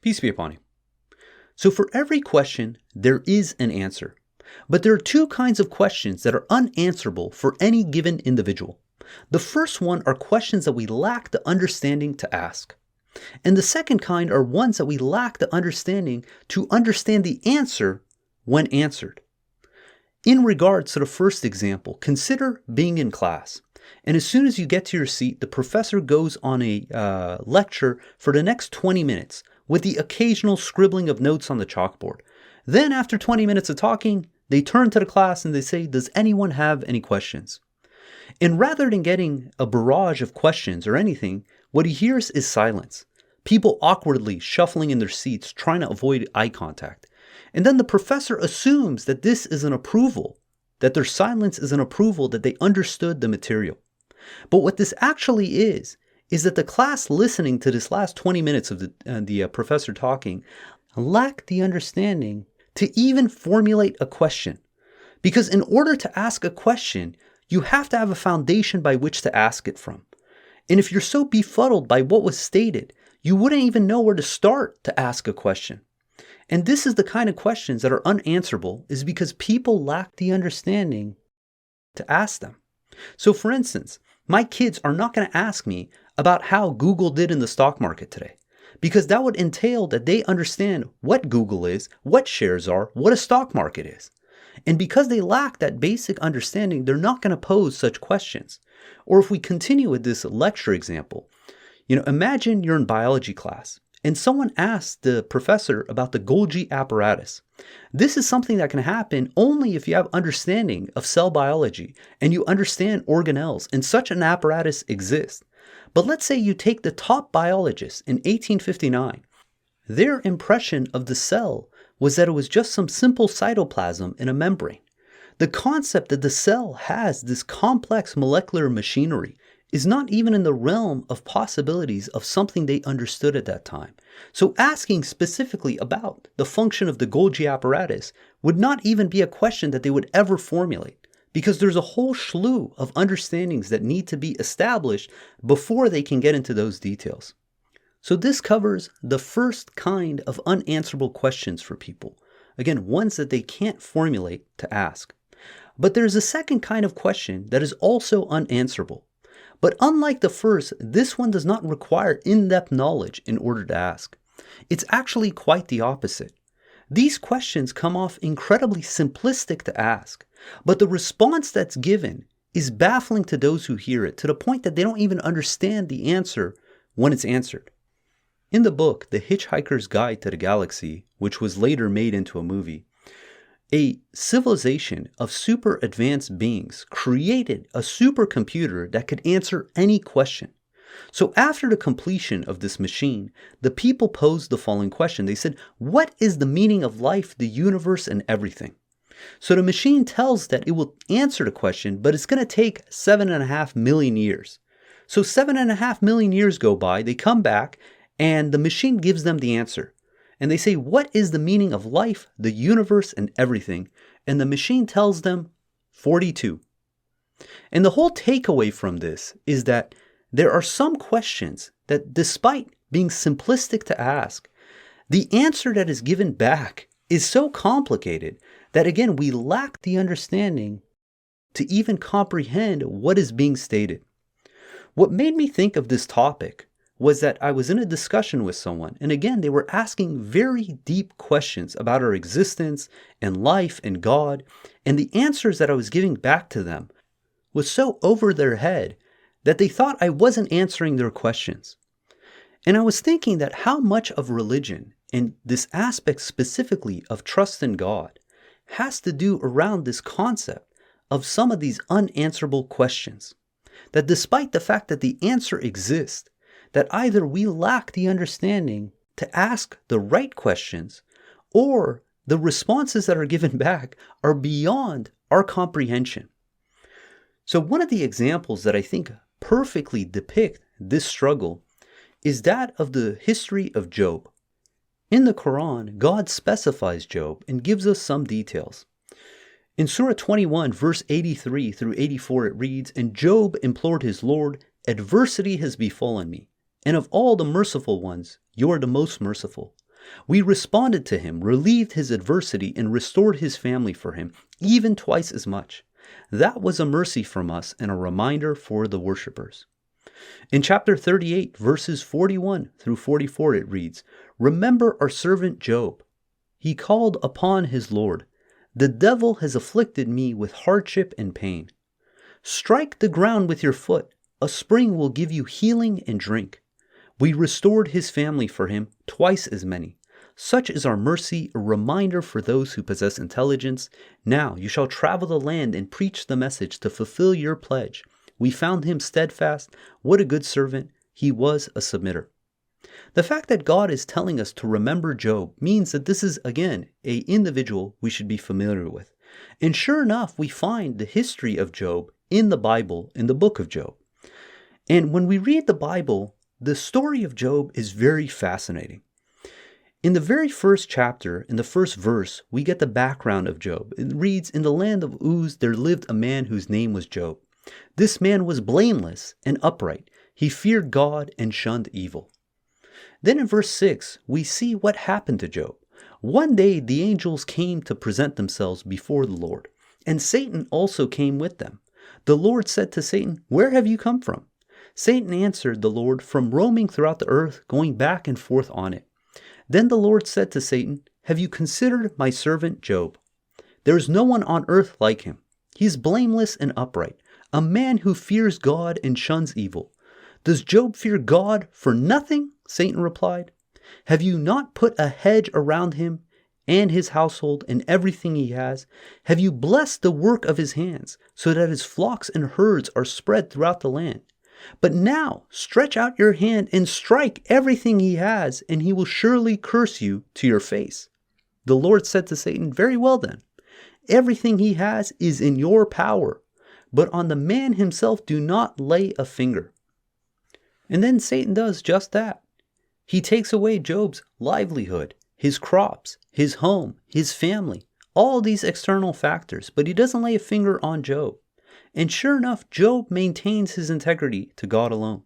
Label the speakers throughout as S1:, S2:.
S1: Peace be upon you. So for every question, there is an answer. But there are two kinds of questions that are unanswerable for any given individual. The first one are questions that we lack the understanding to ask. And the second kind are ones that we lack the understanding to understand the answer when answered. In regards to the first example, consider being in class. And as soon as you get to your seat, the professor goes on a lecture for the next 20 minutes with the occasional scribbling of notes on the chalkboard. Then after 20 minutes of talking, they turn to the class and they say, does anyone have any questions? And rather than getting a barrage of questions or anything, what he hears is silence. People awkwardly shuffling in their seats, trying to avoid eye contact. And then the professor assumes that this is an approval, that their silence is an approval that they understood the material. But what this actually is that the class listening to this last 20 minutes of the professor talking lack the understanding to even formulate a question. Because in order to ask a question, you have to have a foundation by which to ask it from. And if you're so befuddled by what was stated, you wouldn't even know where to start to ask a question. And this is the kind of questions that are unanswerable, is because people lack the understanding to ask them. So for instance, my kids are not going to ask me about how Google did in the stock market today, because that would entail that they understand what Google is, what shares are, what a stock market is. And because they lack that basic understanding, they're not going to pose such questions. Or if we continue with this lecture example, imagine you're in biology class and someone asks the professor about the Golgi apparatus. This is something that can happen only if you have understanding of cell biology and you understand organelles, and such an apparatus exists. But let's say you take the top biologists in 1859. Their impression of the cell was that it was just some simple cytoplasm in a membrane. The concept that the cell has this complex molecular machinery is not even in the realm of possibilities of something they understood at that time. So asking specifically about the function of the Golgi apparatus would not even be a question that they would ever formulate, because there's a whole slew of understandings that need to be established before they can get into those details. So this covers the first kind of unanswerable questions for people. Again, ones that they can't formulate to ask. But there's a second kind of question that is also unanswerable. But unlike the first, this one does not require in-depth knowledge in order to ask. It's actually quite the opposite. These questions come off incredibly simplistic to ask, but the response that's given is baffling to those who hear it, to the point that they don't even understand the answer when it's answered. In the book, The Hitchhiker's Guide to the Galaxy, which was later made into a movie, a civilization of super advanced beings created a supercomputer that could answer any question. So after the completion of this machine, the people posed the following question. They said, what is the meaning of life, the universe, and everything? So the machine tells that it will answer the question, but it's going to take 7.5 million years. So 7.5 million years go by, they come back, and the machine gives them the answer. And they say, what is the meaning of life, the universe, and everything? And the machine tells them 42. And the whole takeaway from this is that there are some questions that, despite being simplistic to ask, the answer that is given back is so complicated that, again, we lack the understanding to even comprehend what is being stated. What made me think of this topic was that I was in a discussion with someone, and again, they were asking very deep questions about our existence and life and God, and the answers that I was giving back to them was so over their head that they thought I wasn't answering their questions. And I was thinking that how much of religion, and this aspect specifically of trust in God, has to do around this concept of some of these unanswerable questions. That despite the fact that the answer exists, that either we lack the understanding to ask the right questions, or the responses that are given back are beyond our comprehension. So one of the examples that I think perfectly depict this struggle is that of the history of Job. In the Quran, God specifies Job and gives us some details. In Surah 21, verse 83 through 84, it reads, "And Job implored his Lord, adversity has befallen me, and of all the merciful ones, you are the most merciful. We responded to him, relieved his adversity, and restored his family for him, even twice as much. That was a mercy from us and a reminder for the worshipers. In chapter 38, verses 41 through 44, it reads, "Remember our servant Job. He called upon his Lord. The devil has afflicted me with hardship and pain. Strike the ground with your foot. A spring will give you healing and drink. We restored his family for him, twice as many. Such is our mercy, a reminder for those who possess intelligence. Now you shall travel the land and preach the message to fulfill your pledge. We found him steadfast. What a good servant. He was a submitter." The fact that God is telling us to remember Job means that this is, again, an individual we should be familiar with. And sure enough, we find the history of Job in the Bible, in the book of Job. And when we read the Bible, the story of Job is very fascinating. In the very first chapter, in the first verse, we get the background of Job. It reads, "In the land of Uz there lived a man whose name was Job. This man was blameless and upright. He feared God and shunned evil." Then in verse 6, we see what happened to Job. One day the angels came to present themselves before the Lord, and Satan also came with them. The Lord said to Satan, "Where have you come from?" Satan answered the Lord, "From roaming throughout the earth, going back and forth on it." Then the Lord said to Satan, "Have you considered my servant Job? There is no one on earth like him. He is blameless and upright, a man who fears God and shuns evil. Does Job fear God for nothing?" Satan replied. "Have you not put a hedge around him and his household and everything he has? Have you blessed the work of his hands, so that his flocks and herds are spread throughout the land? But now stretch out your hand and strike everything he has, and he will surely curse you to your face." The Lord said to Satan, "Very well then. Everything he has is in your power, but on the man himself do not lay a finger." And then Satan does just that. He takes away Job's livelihood, his crops, his home, his family, all these external factors, but he doesn't lay a finger on Job. And sure enough, Job maintains his integrity to God alone.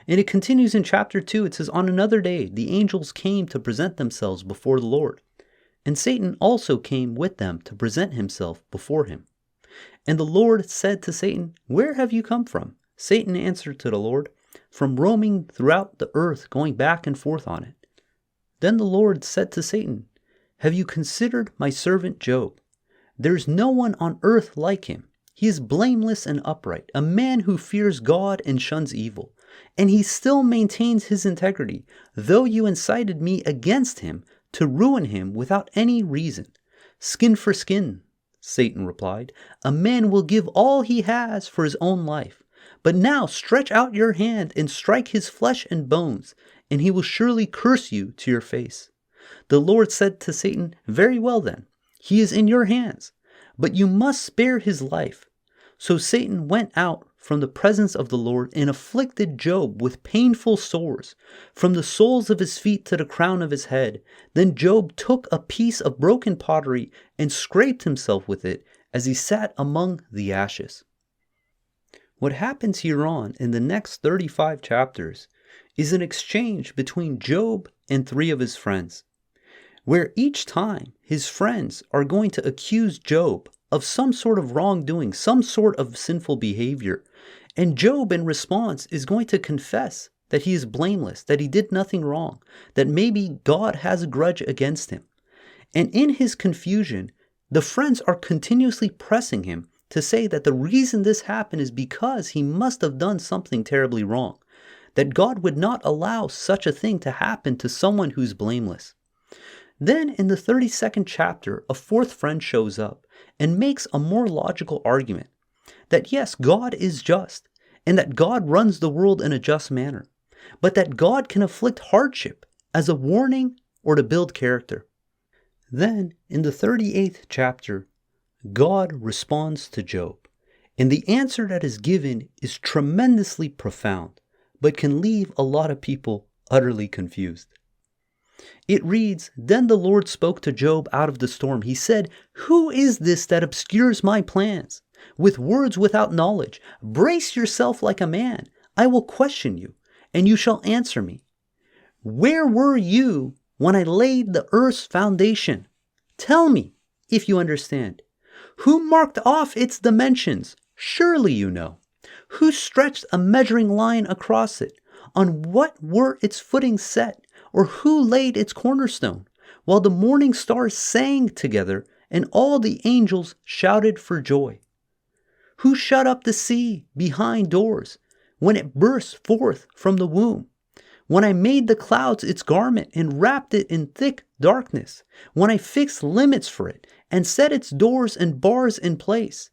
S1: And it continues in chapter 2. It says, "On another day, the angels came to present themselves before the Lord. And Satan also came with them to present himself before him. And the Lord said to Satan, 'Where have you come from?' Satan answered to the Lord, 'From roaming throughout the earth, going back and forth on it.' Then the Lord said to Satan, 'Have you considered my servant Job? There is no one on earth like him. He is blameless and upright, a man who fears God and shuns evil. And he still maintains his integrity, though you incited me against him to ruin him without any reason.' 'Skin for skin,' Satan replied. 'A man will give all he has for his own life. But now stretch out your hand and strike his flesh and bones, and he will surely curse you to your face.' The Lord said to Satan, 'Very well then, he is in your hands, but you must spare his life.' So Satan went out from the presence of the Lord and afflicted Job with painful sores, from the soles of his feet to the crown of his head. Then Job took a piece of broken pottery and scraped himself with it as he sat among the ashes." What happens here on in the next 35 chapters is an exchange between Job and 3 of his friends, where each time his friends are going to accuse Job of some sort of wrongdoing, some sort of sinful behavior. And Job, in response, is going to confess that he is blameless, that he did nothing wrong, that maybe God has a grudge against him. And in his confusion, the friends are continuously pressing him to say that the reason this happened is because he must have done something terribly wrong, that God would not allow such a thing to happen to someone who's blameless. Then in the 32nd chapter, a 4th friend shows up and makes a more logical argument that yes, God is just, and that God runs the world in a just manner, but that God can afflict hardship as a warning or to build character. Then in the 38th chapter, God responds to Job, and the answer that is given is tremendously profound, but can leave a lot of people utterly confused. It reads, "Then the Lord spoke to Job out of the storm. He said, 'Who is this that obscures my plans with words without knowledge? Brace yourself like a man. I will question you, and you shall answer me. Where were you when I laid the earth's foundation? Tell me, if you understand. Who marked off its dimensions? Surely you know. Who stretched a measuring line across it? On what were its footings set? Or who laid its cornerstone? While the morning stars sang together, and all the angels shouted for joy. Who shut up the sea behind doors, when it burst forth from the womb? When I made the clouds its garment and wrapped it in thick darkness, when I fixed limits for it and set its doors and bars in place,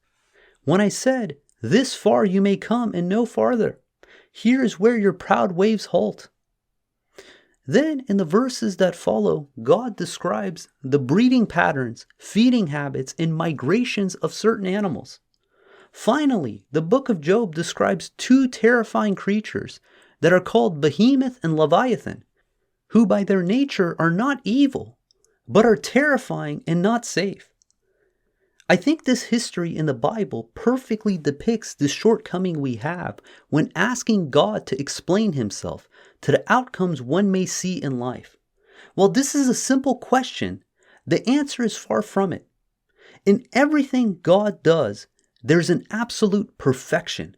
S1: when I said, this far you may come and no farther, here is where your proud waves halt. Then in the verses that follow, God describes the breeding patterns, feeding habits, and migrations of certain animals. Finally, the book of Job describes two terrifying creatures that are called Behemoth and Leviathan, who by their nature are not evil, but are terrifying and not safe. I think this history in the Bible perfectly depicts the shortcoming we have when asking God to explain himself to the outcomes one may see in life. While this is a simple question, the answer is far from it. In everything God does, there's an absolute perfection.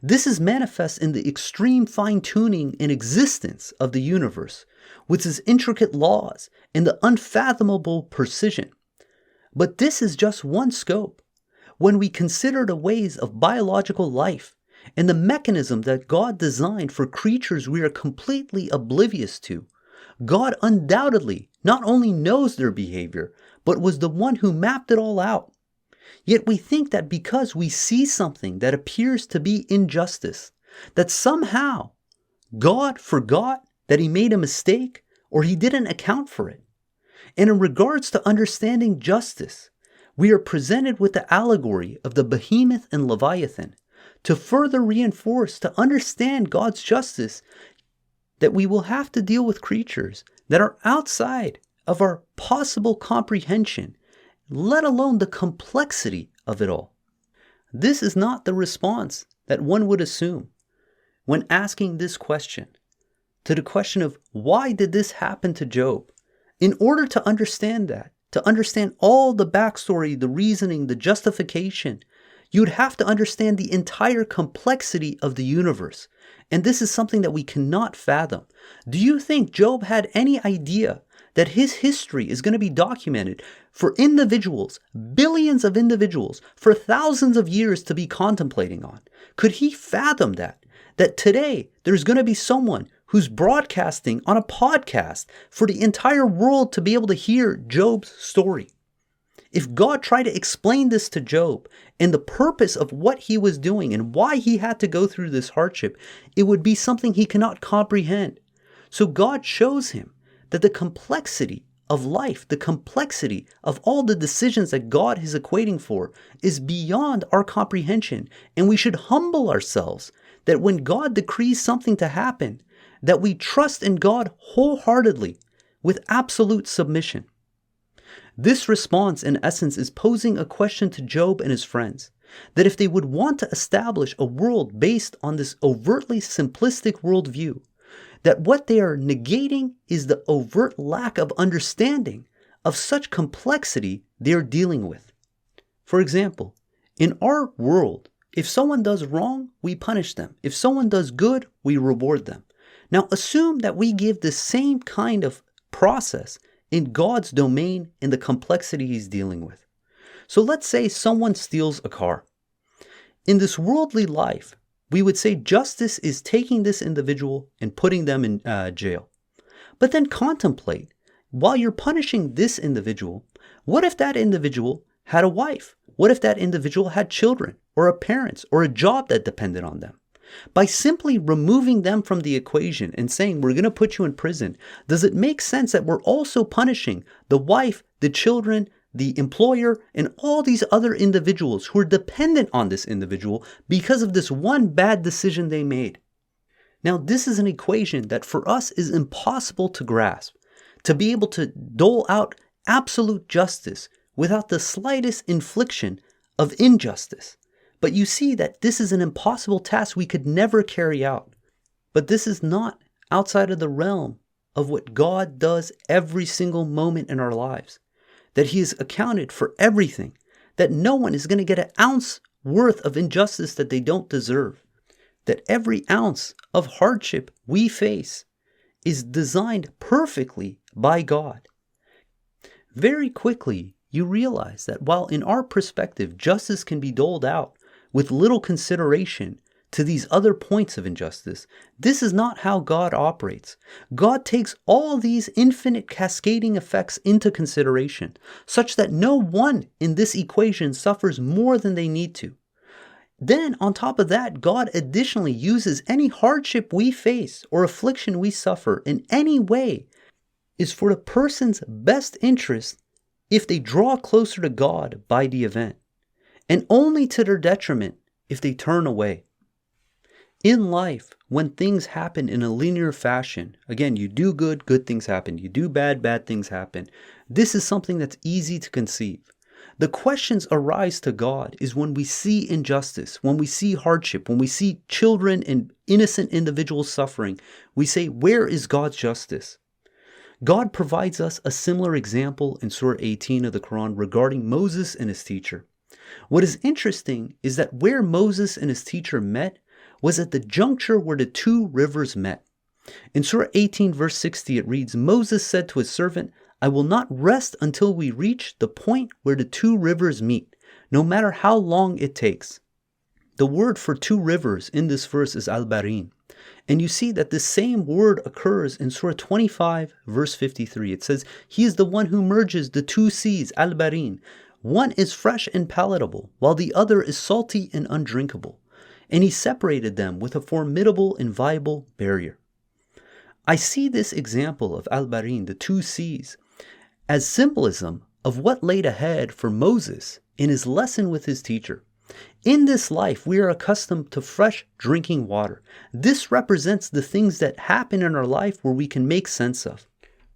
S1: This is manifest in the extreme fine-tuning and existence of the universe, with its intricate laws and the unfathomable precision. But this is just one scope. When we consider the ways of biological life and the mechanism that God designed for creatures we are completely oblivious to, God undoubtedly not only knows their behavior, but was the one who mapped it all out. Yet we think that because we see something that appears to be injustice, that somehow God forgot that he made a mistake or he didn't account for it. And in regards to understanding justice, we are presented with the allegory of the Behemoth and Leviathan to further reinforce, to understand God's justice, that we will have to deal with creatures that are outside of our possible comprehension, let alone the complexity of it all. This is not the response that one would assume when asking this question, to the question of why did this happen to Job? In order to understand that, to understand all the backstory, the reasoning, the justification, you'd have to understand the entire complexity of the universe. And this is something that we cannot fathom. Do you think Job had any idea that his history is going to be documented for individuals, billions of individuals, for thousands of years to be contemplating on? Could he fathom that? That today there's going to be someone who's broadcasting on a podcast for the entire world to be able to hear Job's story? If God tried to explain this to Job and the purpose of what he was doing and why he had to go through this hardship, it would be something he cannot comprehend. So God shows him that the complexity of life, the complexity of all the decisions that God is equating for, is beyond our comprehension. And we should humble ourselves that when God decrees something to happen, that we trust in God wholeheartedly with absolute submission. This response, in essence, is posing a question to Job and his friends, that if they would want to establish a world based on this overtly simplistic worldview, that what they are negating is the overt lack of understanding of such complexity they are dealing with. For example, in our world, if someone does wrong, we punish them. If someone does good, we reward them. Now assume that we give the same kind of process in God's domain in the complexity he's dealing with. So let's say someone steals a car. In this worldly life, we would say justice is taking this individual and putting them in jail. But then contemplate, while you're punishing this individual, what if that individual had a wife? What if that individual had children or a parents or a job that depended on them? By simply removing them from the equation and saying, we're going to put you in prison, does it make sense that we're also punishing the wife, the children, the employer, and all these other individuals who are dependent on this individual because of this one bad decision they made? Now, this is an equation that for us is impossible to grasp, to be able to dole out absolute justice without the slightest infliction of injustice. But you see that this is an impossible task we could never carry out. But this is not outside of the realm of what God does every single moment in our lives, that He is accounted for everything, that no one is going to get an ounce worth of injustice that they don't deserve, that every ounce of hardship we face is designed perfectly by God. Very quickly, you realize that while in our perspective justice can be doled out with little consideration to these other points of injustice, this is not how God operates. God takes all these infinite cascading effects into consideration, such that no one in this equation suffers more than they need to. Then, on top of that, God additionally uses any hardship we face or affliction we suffer in any way is for the person's best interest if they draw closer to God by the event, and only to their detriment if they turn away. In life, when things happen in a linear fashion, again, you do good, good things happen. You do bad, bad things happen. This is something that's easy to conceive. The questions arise to God is when we see injustice, when we see hardship, when we see children and innocent individuals suffering, we say, where is God's justice? God provides us a similar example in Surah 18 of the Quran regarding Moses and his teacher. What is interesting is that where Moses and his teacher met was at the juncture where the two rivers met. In Surah 18 verse 60 it reads, Moses said to his servant, I will not rest until we reach the point where the two rivers meet, no matter how long it takes. The word for two rivers in this verse is al-Barin. And you see that the same word occurs in Surah 25 verse 53. It says, He is the one who merges the two seas, al-Barin. One is fresh and palatable, while the other is salty and undrinkable. And He separated them with a formidable and viable barrier. I see this example of al-Barin, the two seas, as symbolism of what laid ahead for Moses in his lesson with his teacher. In this life, we are accustomed to fresh drinking water. This represents the things that happen in our life where we can make sense of,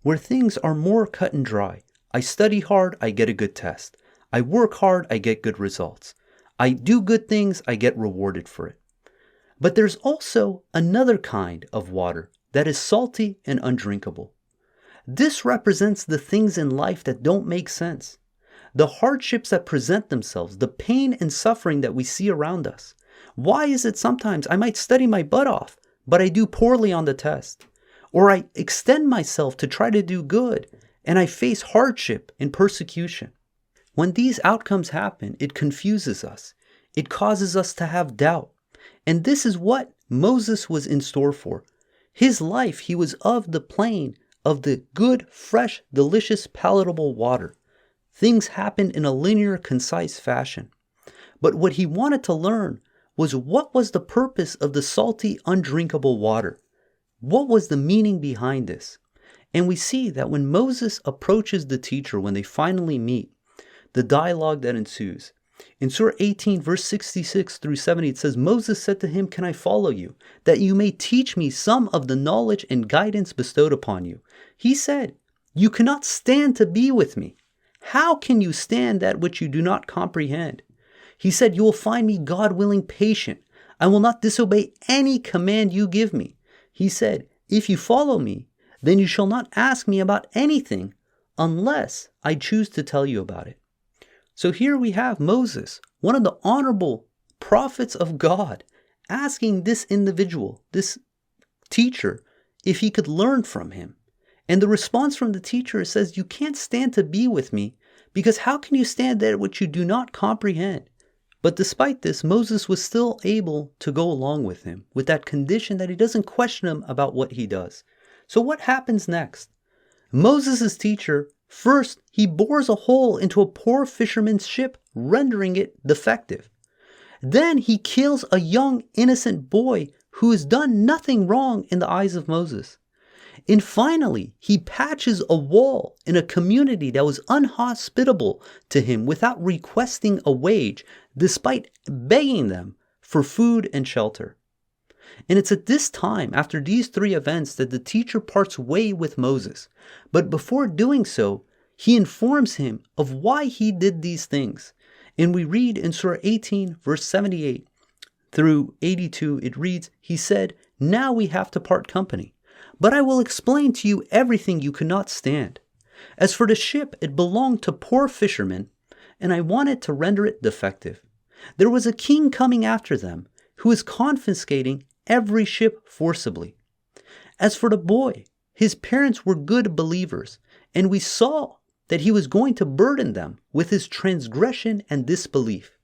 S1: where things are more cut and dry. I study hard, I get a good test. I work hard, I get good results. I do good things, I get rewarded for it. But there's also another kind of water that is salty and undrinkable. This represents the things in life that don't make sense, the hardships that present themselves, the pain and suffering that we see around us. Why is it sometimes I might study my butt off, but I do poorly on the test? Or I extend myself to try to do good, and I face hardship and persecution. When these outcomes happen, it confuses us. It causes us to have doubt. And this is what Moses was in store for. His life, he was of the plane of the good, fresh, delicious, palatable water. Things happened in a linear, concise fashion. But what he wanted to learn was what was the purpose of the salty, undrinkable water? What was the meaning behind this? And we see that when Moses approaches the teacher, when they finally meet, the dialogue that ensues. In Surah 18, verse 66 through 70, it says, Moses said to him, Can I follow you, that you may teach me some of the knowledge and guidance bestowed upon you? He said, You cannot stand to be with me. How can you stand that which you do not comprehend? He said, You will find me, God willing, patient. I will not disobey any command you give me. He said, If you follow me, then you shall not ask me about anything unless I choose to tell you about it. So here we have Moses, one of the honorable prophets of God, asking this individual, this teacher, if he could learn from him. And the response from the teacher says, You can't stand to be with me, because how can you stand there which you do not comprehend? But despite this, Moses was still able to go along with him, with that condition that he doesn't question him about what he does. So what happens next? Moses' teacher, first, he bores a hole into a poor fisherman's ship, rendering it defective. Then he kills a young, innocent boy who has done nothing wrong in the eyes of Moses. And finally, he patches a wall in a community that was unhospitable to him without requesting a wage, despite begging them for food and shelter. And it's at this time, after these three events, that the teacher parts way with Moses. But before doing so, he informs him of why he did these things. And we read in Surah 18, verse 78 through 82, it reads, He said, Now we have to part company. But I will explain to you everything you could not stand. As for the ship, it belonged to poor fishermen, and I wanted to render it defective. There was a king coming after them, who is confiscating every ship forcibly. As for the boy, his parents were good believers, and we saw that he was going to burden them with his transgression and disbelief.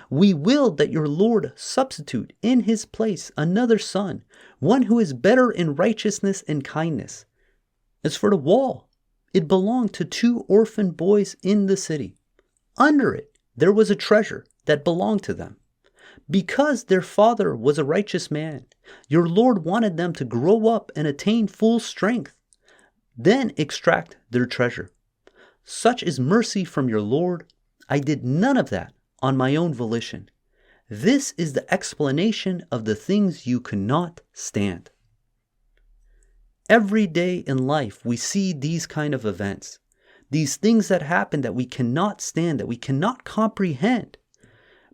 S1: We willed that your Lord substitute in his place another son, one who is better in righteousness and kindness. As for the wall, it belonged to 2 orphan boys in the city. Under it there was a treasure that belonged to them. Because their father was a righteous man, your Lord wanted them to grow up and attain full strength, then extract their treasure. Such is mercy from your Lord. I did none of that on my own volition. This is the explanation of the things you cannot stand. Every day in life we see these kind of events, these things that happen that we cannot stand, that we cannot comprehend.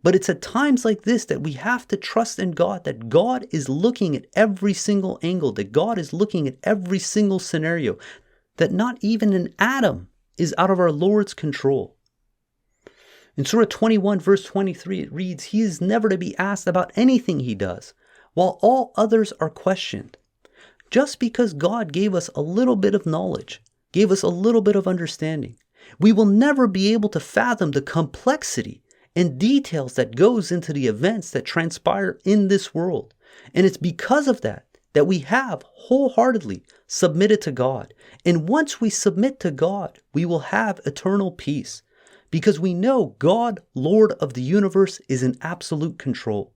S1: But it's at times like this that we have to trust in God, that God is looking at every single angle, that God is looking at every single scenario, that not even an atom is out of our Lord's control. In Surah 21 verse 23 it reads, He is never to be asked about anything he does, while all others are questioned. Just because God gave us a little bit of knowledge, gave us a little bit of understanding, we will never be able to fathom the complexity and details that goes into the events that transpire in this world. And it's because of that we have wholeheartedly submitted to God. And once we submit to God, we will have eternal peace, because we know God, Lord of the universe, is in absolute control.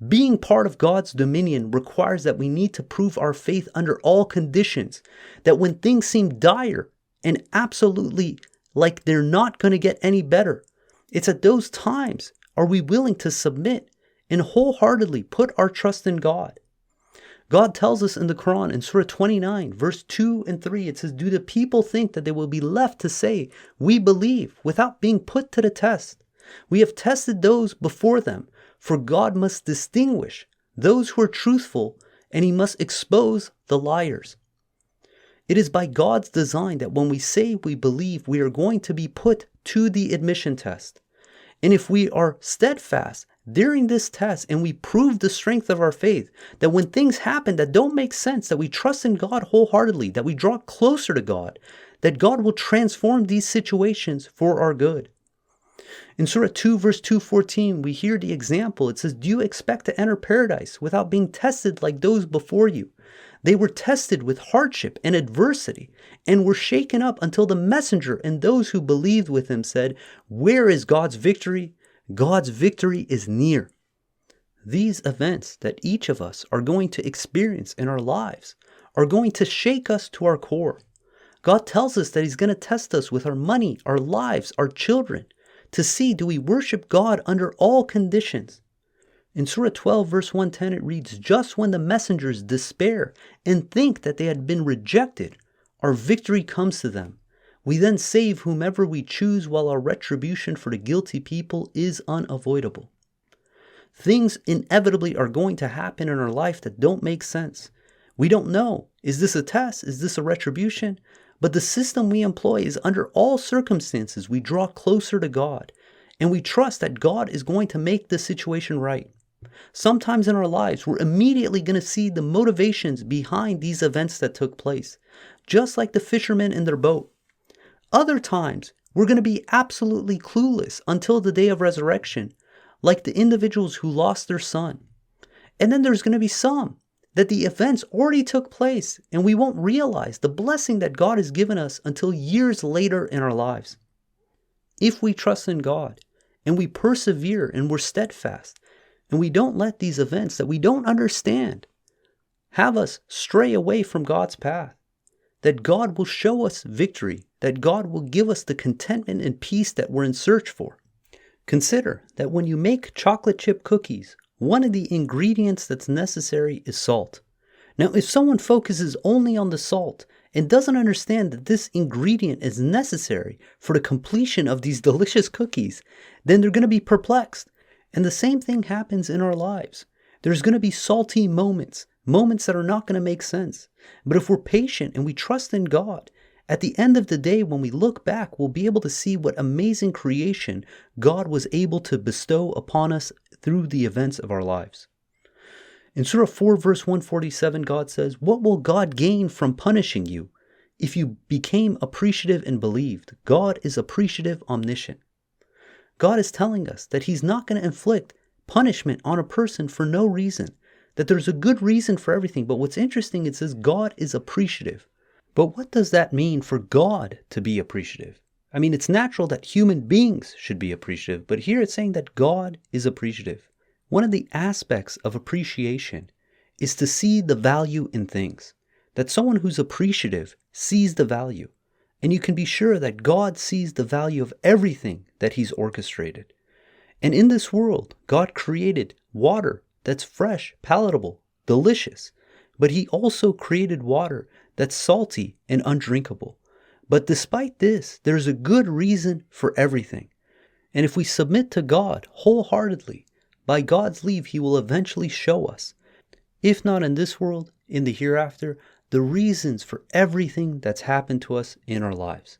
S1: Being part of God's dominion requires that we need to prove our faith under all conditions, that when things seem dire and absolutely like they're not going to get any better, it's at those times are we willing to submit and wholeheartedly put our trust in God. God tells us in the Quran in Surah 29, verse 2 and 3, it says, Do the people think that they will be left to say, we believe, without being put to the test? We have tested those before them, for God must distinguish those who are truthful, and he must expose the liars. It is by God's design that when we say we believe, we are going to be put to the admission test. And if we are steadfast during this test and we prove the strength of our faith, that when things happen that don't make sense, that we trust in God wholeheartedly, that we draw closer to God, that God will transform these situations for our good. In Surah 2 verse 214, we hear the example. It says, Do you expect to enter paradise without being tested like those before you? They were tested with hardship and adversity and were shaken up until the messenger and those who believed with him said, Where is God's victory? God's victory is near. These events that each of us are going to experience in our lives are going to shake us to our core. God tells us that he's going to test us with our money, our lives, our children, to see, do we worship God under all conditions? In Surah 12 verse 110 it reads, Just when the messengers despair and think that they had been rejected, our victory comes to them. We then save whomever we choose, while our retribution for the guilty people is unavoidable. Things inevitably are going to happen in our life that don't make sense. We don't know, is this a test? Is this a retribution? But the system we employ is under all circumstances we draw closer to God, and we trust that God is going to make the situation right. Sometimes in our lives, we're immediately going to see the motivations behind these events that took place, just like the fishermen in their boat. Other times, we're going to be absolutely clueless until the day of resurrection, like the individuals who lost their son. And then there's going to be some that the events already took place, and we won't realize the blessing that God has given us until years later in our lives. If we trust in God, and we persevere, and we're steadfast, and we don't let these events that we don't understand have us stray away from God's path, that God will show us victory, that God will give us the contentment and peace that we're in search for. Consider that when you make chocolate chip cookies, one of the ingredients that's necessary is salt. Now, if someone focuses only on the salt and doesn't understand that this ingredient is necessary for the completion of these delicious cookies, then they're going to be perplexed. And the same thing happens in our lives. There's going to be salty moments moments that are not going to make sense. But if we're patient and we trust in God, at the end of the day, when we look back, we'll be able to see what amazing creation God was able to bestow upon us through the events of our lives. In Surah 4, verse 147, God says, "What will God gain from punishing you? If you became appreciative and believed, God is appreciative, omniscient." God is telling us that He's not going to inflict punishment on a person for no reason, that there's a good reason for everything. But what's interesting, it says God is appreciative. But what does that mean for God to be appreciative? I mean, it's natural that human beings should be appreciative, but here it's saying that God is appreciative. One of the aspects of appreciation is to see the value in things, that someone who's appreciative sees the value. And you can be sure that God sees the value of everything that He's orchestrated. And in this world, God created water that's fresh, palatable, delicious. But He also created water that's salty and undrinkable. But despite this, there's a good reason for everything. And if we submit to God wholeheartedly, by God's leave, He will eventually show us, if not in this world, in the hereafter, the reasons for everything that's happened to us in our lives.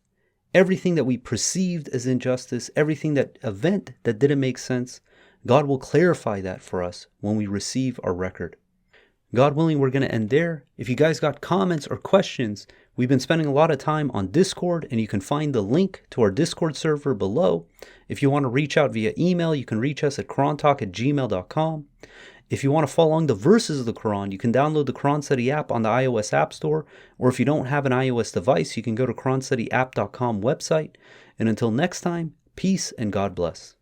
S1: Everything that we perceived as injustice, everything that event that didn't make sense, God will clarify that for us when we receive our record. God willing, we're going to end there. If you guys got comments or questions, we've been spending a lot of time on Discord, and you can find the link to our Discord server below. If you want to reach out via email, you can reach us at qurantalk@gmail.com. If you want to follow along the verses of the Quran, you can download the Quran Study app on the iOS App Store, or if you don't have an iOS device, you can go to QuranStudyApp.com website. And until next time, peace and God bless.